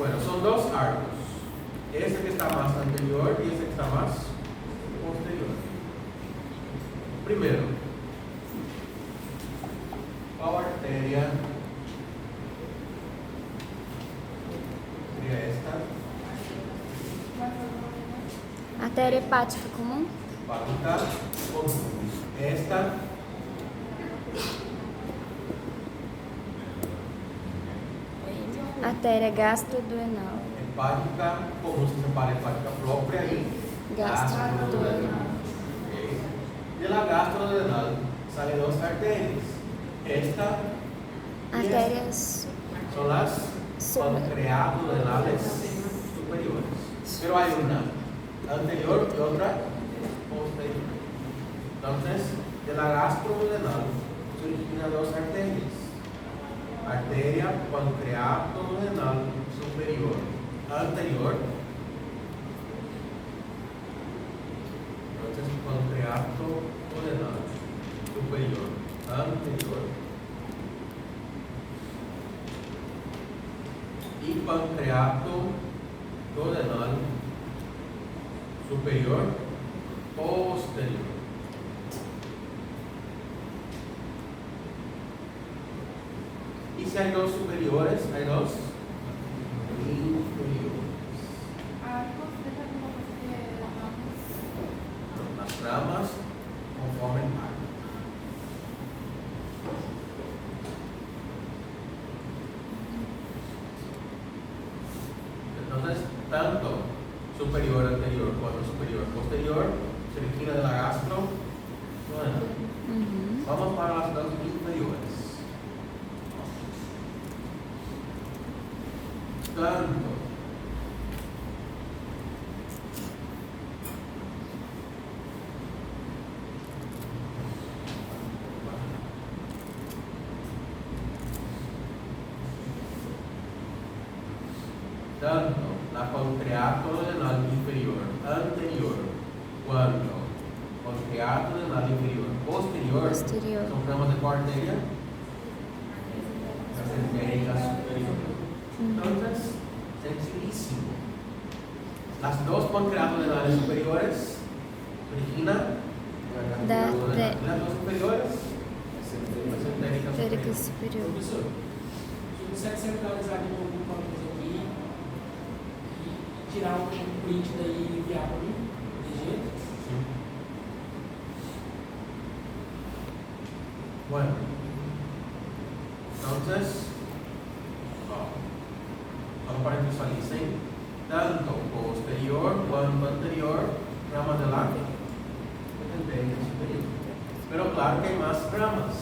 Bueno, son dos arcos. Ese que está más anterior y ese que está más posterior. Primero, qual artéria seria esta? Artéria hepática comum? Hepática comum. Esta artéria gastroduodenal. hepática comum, se separa hepática própria e gastroduodenal. Okay. De la gastroduodenal salen dos arterias. Esta y Artérias esta. Son las pancreaduodenales superiores. Pero hay una anterior y otra posterior. Entonces, de la gastroduodenal se originan dos arterias. Arteria pancreaduodenal superior anterior. Entonces, pancreaduodenal superior anterior. Y pancreaduodenal superior posterior. Y si hay dos superiores, hay dos inferiores. Las ramas conforman arcos. Entonces, tanto superior anterior como superior posterior se origina de la gastro. Vamos para las dos inferiores. Tanto la pancreaduodenal inferior anterior cuanto pancreaduodenal inferior posterior son ramas de cuál arteria? Las arterias superiores. Entonces, sencillísimo. Las dos pancreaduodenales superiores originan las dos superiores, las Artérica superior. Professor, se você centralizar de novo o campus aqui e tirar um print daí e enviar para mim, de jeito? Sim. Bueno, entonces, vamos para que visualicen tanto posterior cuanto anterior rama de la arteria superior. Pero claro que hay más ramas.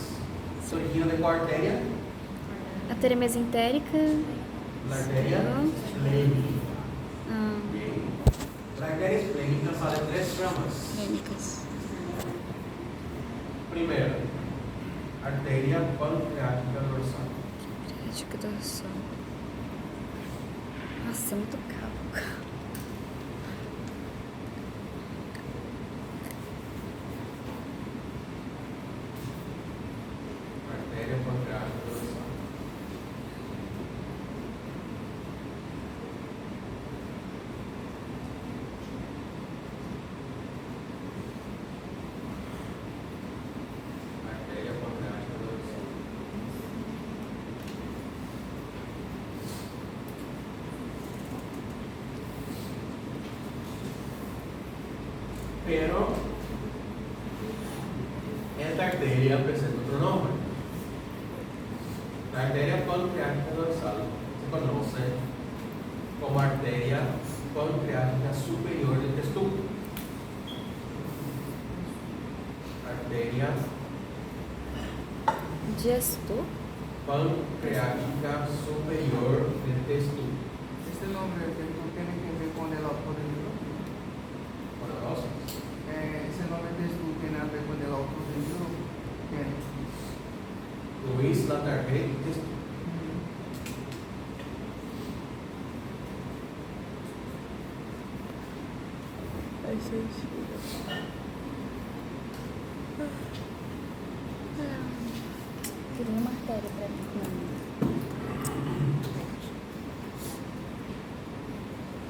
Se origina de cuál arteria? Artéria mesentérica. La arteria esplénica. Bien. La arteria esplénica sale tres ramas. Clínicas. Primero, arteria pancreática dorsal. Pancreática dorsal. Nossa, é muito caro. Arteria pancreática dorsal. Arteria pancreática dorsal. Pero esta arteria presenta otro nombre. La arteria pancreática dorsal se conoce como arteria pancreática superior del testículo. Arteria Gestor. pancreática superior del testículo. Este nombre tiene que ver con el autodentro. Poderoso. Ese nombre de esto tiene a ver con el autodentro. Luis la tarjeta del testículo. Queria uma artéria pra mim. Não.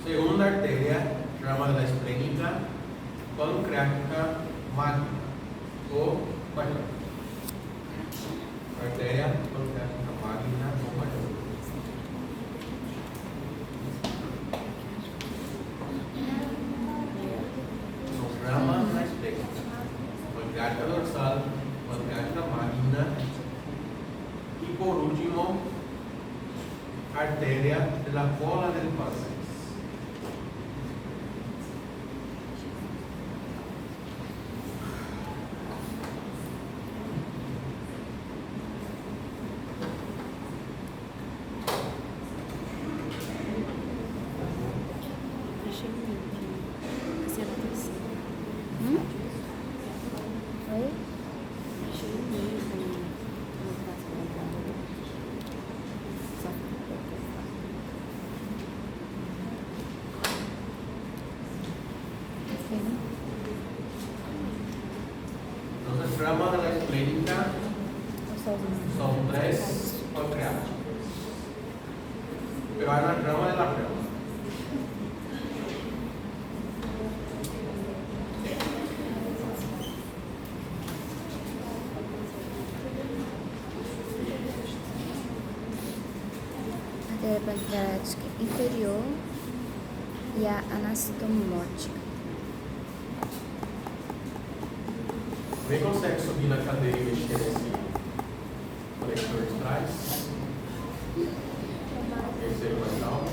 Segunda arteria, rama de la esplénica, pancreática magna. O mayor. Arteria pancreática magna o mayor. Son ramas de la esplénica. Pancreática dorsal, pancreática magna. Y por último, arteria de la cola del páncreas. Achei lindo. Essa é a terceira. Oi? Achei lindo. Não faço nada. Só sim. Entonces, rama de la esplénica son 3 pancreáticos. Pero hay una rama de la rama. Artéria pancreática inferior e a anastomótica. Alguém consegue subir na cadeira e mexer nesse conector de trás? Terceiro mais alto.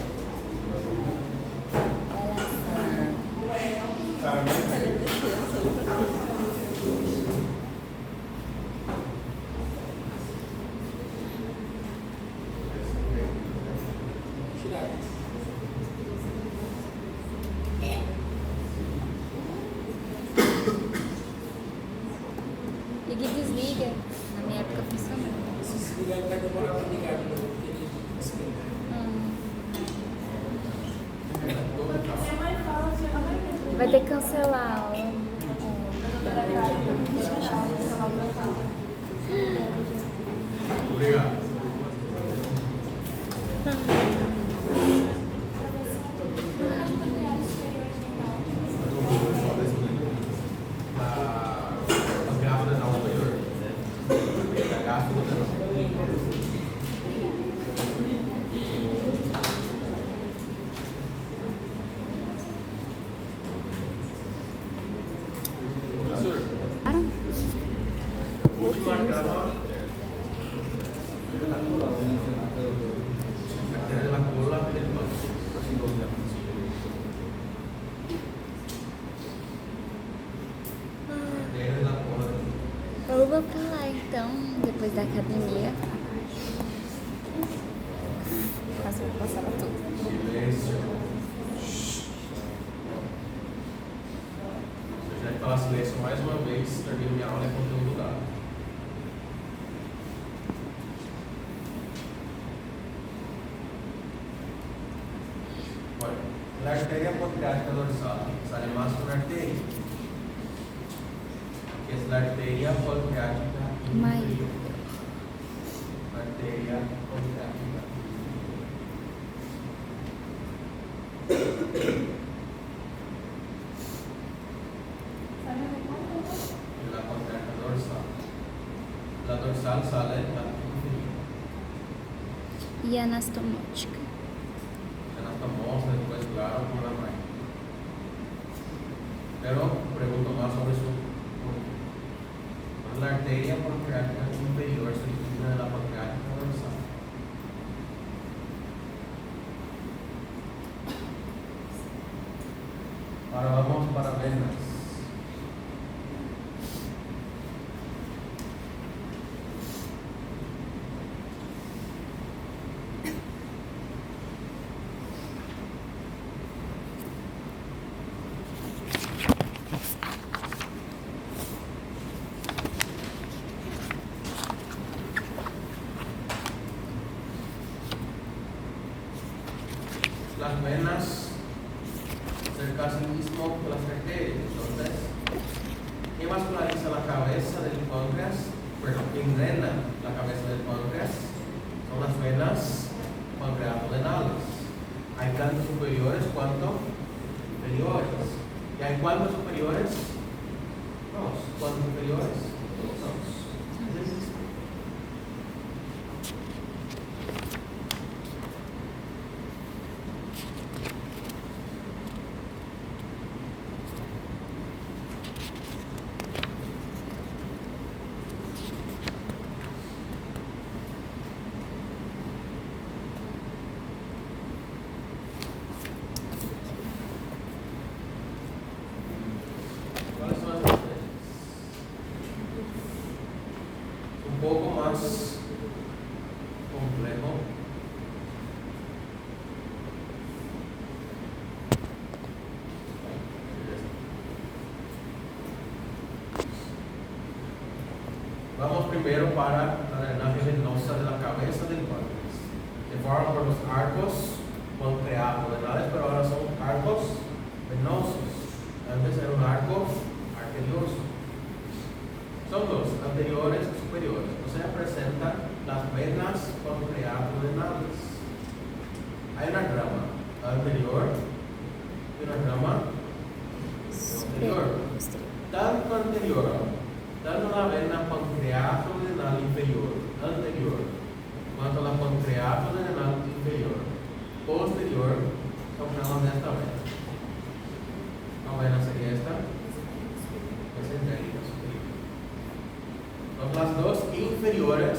Tirar. Liga e desliga. Na minha época funcionou. Se desligar, ele vai demorar para ligar de novo, porque ele esquenta. Vai ter que cancelar a aula. Obrigado. As gráfidas da anterior. A gráfica professor, última grama. De la cola del páncreas. Arteria de la cola del páncreas. Eu vou pra lá então, depois da academia. Nossa, eu vou passar tudo. Silêncio. Se eu já que falar silêncio mais uma vez, termino minha aula e conteúdo dado. Bueno, la arteria pancreática dorsal sale más que una arteria, que es la arteria pancreática inferior. Arteria pancreática. Y la pancreática dorsal. La dorsal sale de la inferior. E a anastomótica. Anastomótica, después claro, por la mano. Pero pregunto más sobre su la arteria pancreática inferior se origina de la pancreática dorsal. Ahora vamos para venas. Las venas cerca sí mismo que las arterias. Entonces, ¿qué vasculariza la cabeza del páncreas? Bueno, ¿quién drena la cabeza del páncreas? Son las venas pancreatodenales. Hay tanto superiores cuanto inferiores. ¿Y hay cuántos superiores? Dos. ¿Cuántos inferiores? Dos. Es el mismo. ¿Cuáles son las diferencias? Un poco más complejo. Vamos primero para la drenaje venosa de la cabeza del páncreas. Se forman por los arcos pancreato-renales, pero ahora son arcos venosos. Antes era un arco arterioso. Son dos, anteriores y superiores. O sea, presentan las venas pancreato-renales. Hay una rama anterior y una rama posterior. Tanto anterior, tanto la vena pancreato-renal inferior, anterior, cuanto la pancreato-renal inferior, posterior, son ramas de esta vena. La vena sería esta, mesentérica superior. Entonces, las dos inferiores,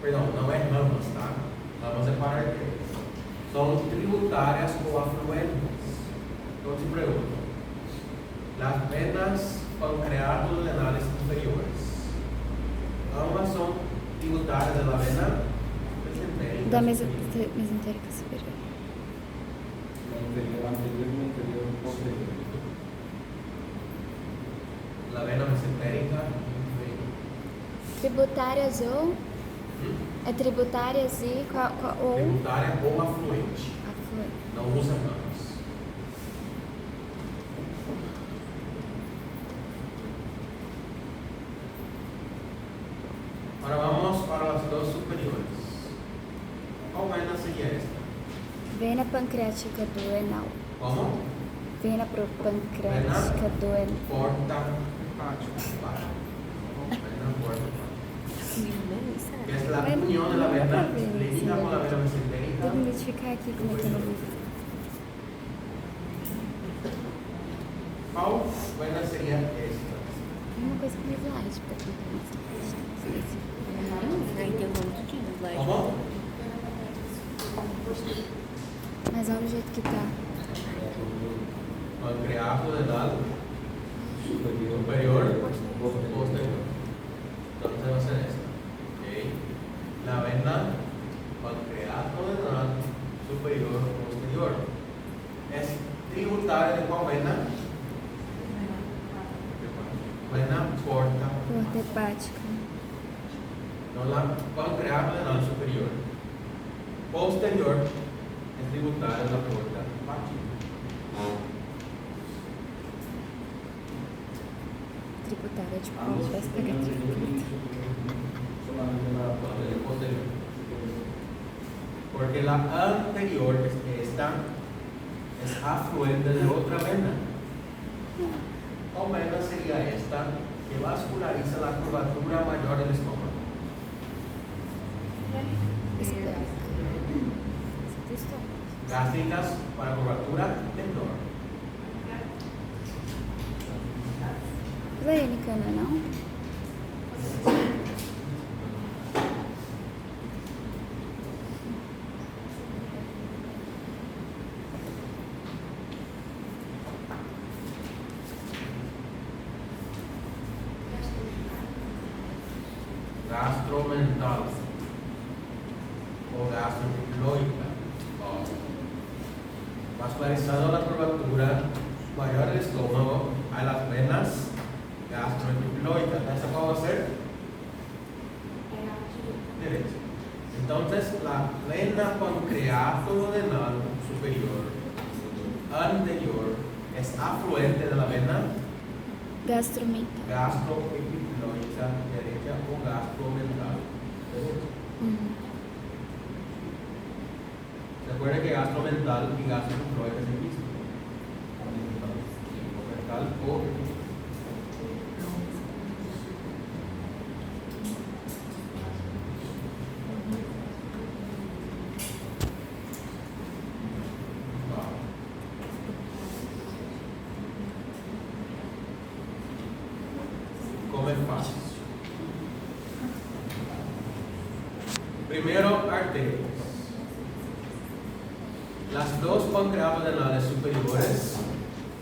perdón, no es ramas, ¿tá? Vamos a separar aquí. Son tributarias o afluentes. Entonces, pregunto, las venas pancreato-renales inferiores, ambas son tributarias de la vena mesentérica Da superior. mesentérica superior. La vena mesentérica inferior. Tributárias ou? É tributárias e ou Tributária ou afluente. afluente. Não usa ramas. Ahora vamos para las dos superiores. ¿Cuál vena sería esta? Vena pancreática do anal. ¿Cómo? Vena pancreática do anal. Porta hepática. Vena porta hepática. Que es la unión de la vena lírica con la vena mesentérica. Vou me identificar aqui como é que eu não vi. ¿Cuál vena sería esta? Uma coisa com slide pra tentar Aí tem um monte de slide. ¿Cómo? Mas olha o jeito que tá. Pancreato renal superior, posterior. Entonces va a ser esta. ¿Ok? La vena pancreato renal superior, posterior. Es tributaria de cuál vena? Vena porta. Porta hepática. No, la pancreato renal superior. Posterior es tributaria de la porta hepática. Tributária, tipo, como se tivesse pegado tributária. Posterior. Porque la anterior, esta, es afluente de otra vena. ¿Cuál vena sería esta que vasculariza la curvatura mayor del estómago? Espera. Gástricas para curvatura menor. Clínica, não é não? Gastromental o gastroepilóica. Vascularizando la curvatura mayor del estómago a las venas gastroepilóicas. ¿Esa cuál va a ser? Derecha. Entonces, la vena pancreato-renal superior anterior es afluente de la vena Gastromental. gastroepilóica derecha o gastromental derecha. Uhum. Recuerde que gasto mental y gasto control es el mismo. Mental o come fácil. Primero, arterias. Las dos pancreadorenales superiores,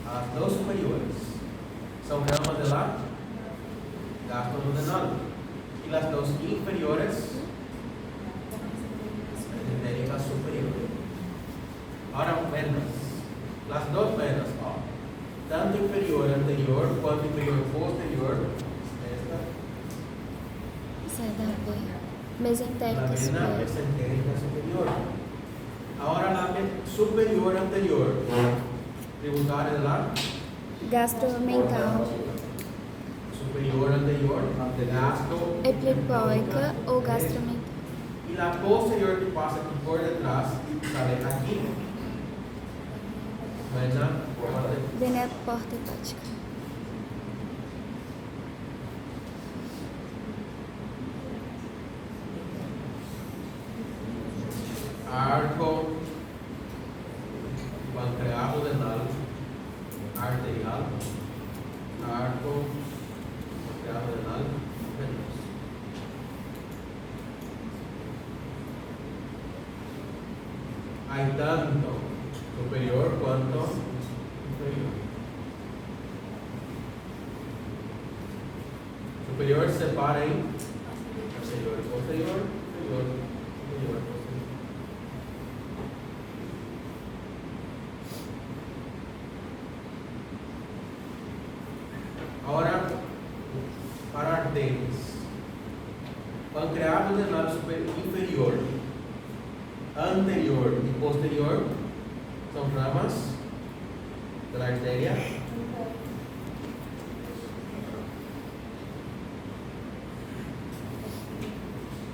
las dos superiores, son ramas de la gastroduodenal. Y las dos inferiores, arterias superiores. Ahora, venas. Las dos venas, tanto inferior anterior quanto inferior posterior, esta, Sai da veia la mesentérica vena superior. mesentérica superior. Ahora la superior anterior, tributaria de la Gastromental, superior anterior, gasto, epipoica ou gastromental. y la posterior que pasa aquí por detrás sale aquí. Vena Vena porta hepática. arco pancreadorenal arterial, arco pancreadorenal venoso. Hay tanto superior cuanto inferior. Superior separa en anterior y posterior, inferior, inferior, posterior. Ahora, para arterias. Pancreadorenal inferior, anterior y posterior son ramas de la arteria.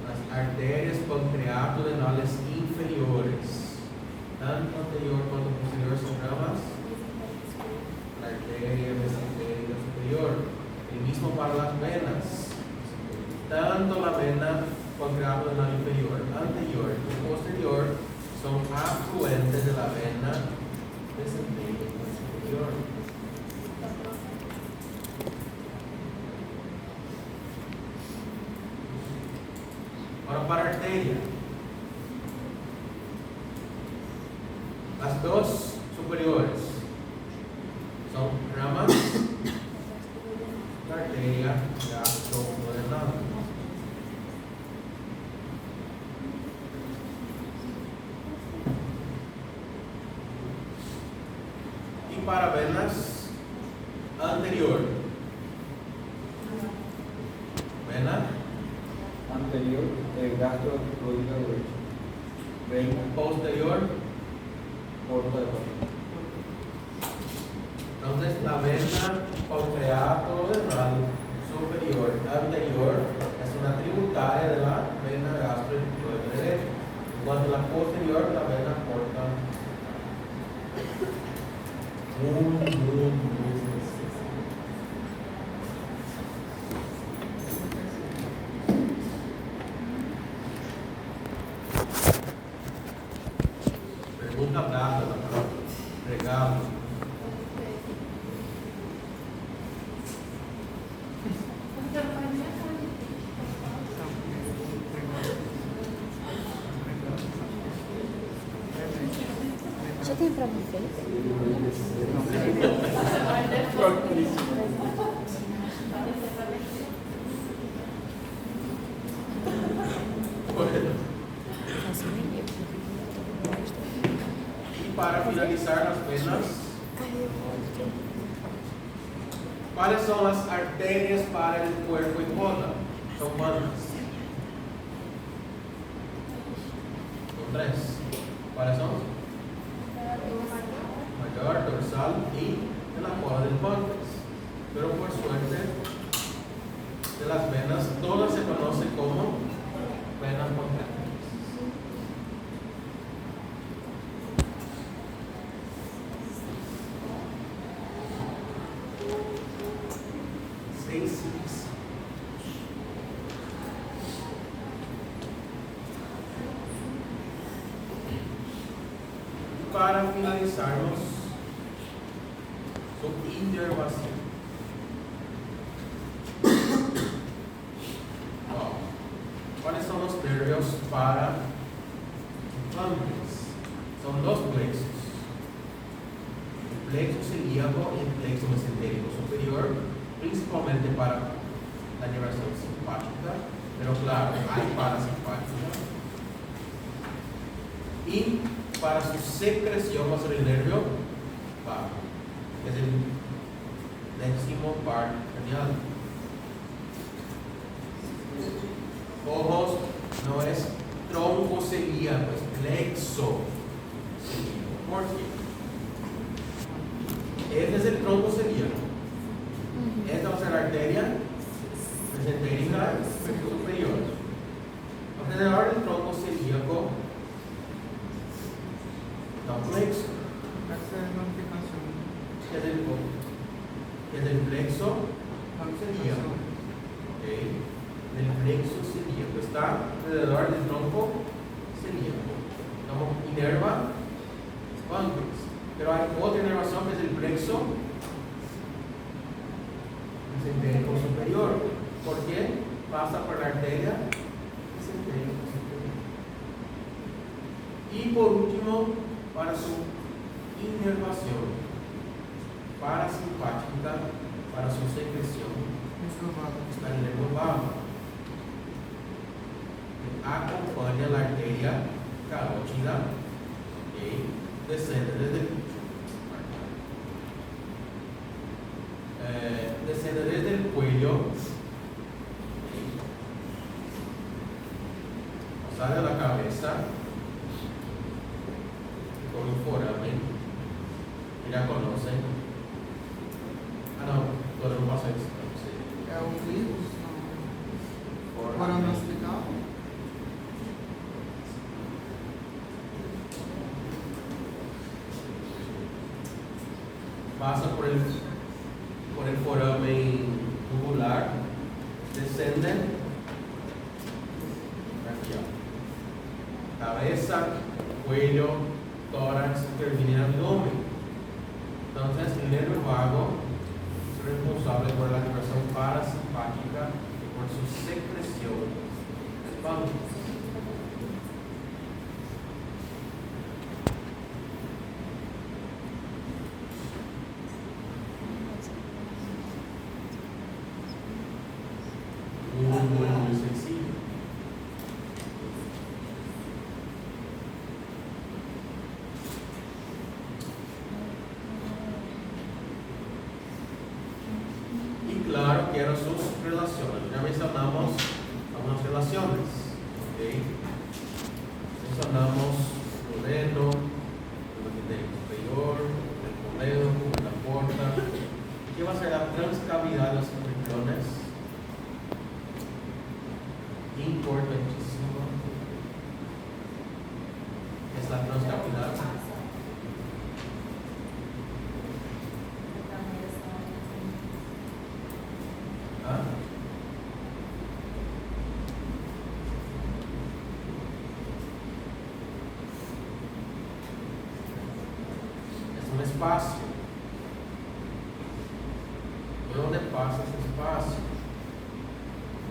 Las arterias pancreadorenales inferiores, tanto anterior como posterior, son ramas de la arteria mesentérica superior. El mismo para las venas. Tanto la vena pancreadorenal inferior, anterior y posterior son afluentes de la vena mesentérica superior. Ahora para arteria. Las dos superiores son ramas de la arteria gastroduodenal. Y para venas anterior, vena Anterior, el gastro duodenal derecho. Vena, posterior. porta de porta. Entonces la vena pancreadorenal superior anterior es una tributaria de la vena gastroduodenal derecha. Cuando la posterior, la vena porta. Muy. Pregunta dada, regalo. Já tem a prova feita? Faço nem eu. Y para finalizar las venas, ¿cuáles son las arterias para el cuerpo y toda? Son cuántas. Son tres. ¿Cuáles son? Mayor, dorsal y de la cola del páncreas. Pero por suerte, de las venas, todas se conocen como venas pancreáticas. para finalizarnos, su inervación. ¿Cuáles son los nervios para páncreas? Son dos plexos. El plexo celíaco y el plexo mesentérico superior, principalmente para la inervación simpática, pero claro, hay parasimpática. Y para su secreción va a ser el nervio vago, que es el décimo par craneal. Ojos, no es tronco celíaco, es plexo celíaco. ¿Por qué? Este es el tronco celíaco. Esta va a ser la arteria mesentérica superior. Alrededor del tronco celíaco está un plexo. Essa é a notificação. Que es el plexo celíaco. ¿Okay? El plexo celíaco está alrededor del tronco celíaco. Estamos inerva páncreas. Pero hay otra inervación que es el plexo mesentérico superior. ¿Por qué? Pasa por la arteria mesentérico superior. Y por último, para su inervación parasimpática, para su secreción, está el nervio vago. Acompaña la arteria carótida, ¿okay? Desciende desde el desciende desde el cuello, ¿okay? Sale de la cabeza con un foramen que ya conocen. Ah, no, todo lo pasa esto. Sí. É o vírus? Não. Agora no hospital? Pasa por el foramen tubular, descende aquí, cabeza, cuello, tórax, termina en el abdomen. Entonces, el nervio vago es responsable por la activación parasimpática y por su secreción del páncreas. Muy sencillo. Y claro, quiero sus relaciones. Ya mencionamos algunas relaciones. ¿Okay? Mencionamos el dedo, el mesentérico superior, el coledo, la porta. ¿Qué va a ser la transcavidad de los embriones? Importantísimo. Es la transcavidad. ¿Ah? Es un espacio. ¿Por dónde pasa ese espacio?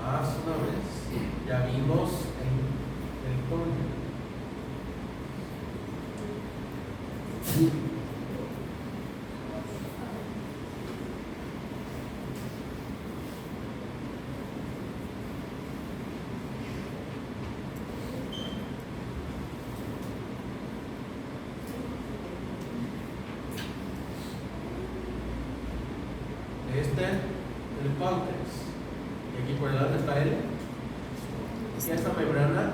Más una vez, ya vimos en el código. El páncreas. Y aquí por delante está él. Y esta membrana,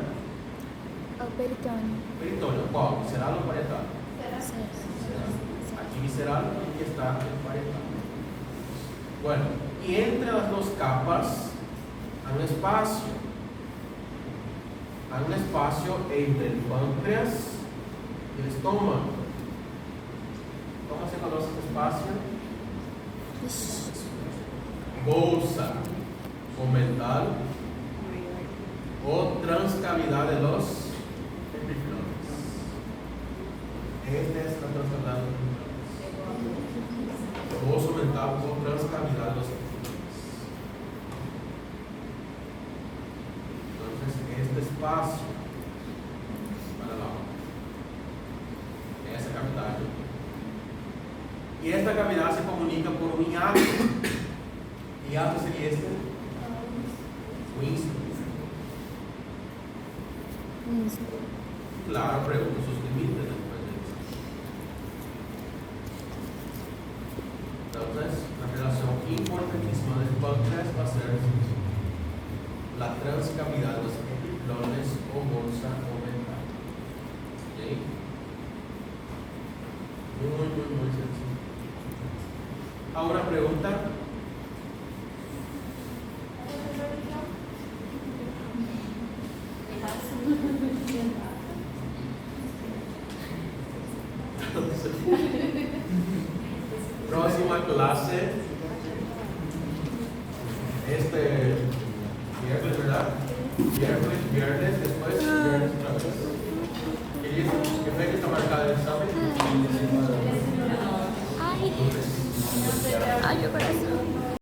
O peritônio. peritoneo, ¿cuál? ¿Visceral o parietal? Certo. Visceral. Aquí visceral y aquí está el parietal. Bueno, y entre las dos capas hay un espacio. Hay un espacio entre el páncreas y el estómago. ¿Cómo se conoce este espacio? Ixi. Bolsa comental o transcavidad de los epiflones. Esta es la transcavidad oso mental o transcavidad de los pulmones. Entonces, este espacio para la boca, esa cavidad. Y esta cavidad se comunica por un hiato. Hiato sería este. Winston. Claro, pregunto sus límites después de eso. Entonces, la relación importantísima del podcast va a ser la transcavidad de los epiplones o bolsa omental. ¿Ok? Muy sencillo. Ahora pregunta. Próxima clase, este viernes, ¿verdad? Viernes, después viernes otra vez. ¿Qué fecha está marcada el examen? Ay, ay, meu coração.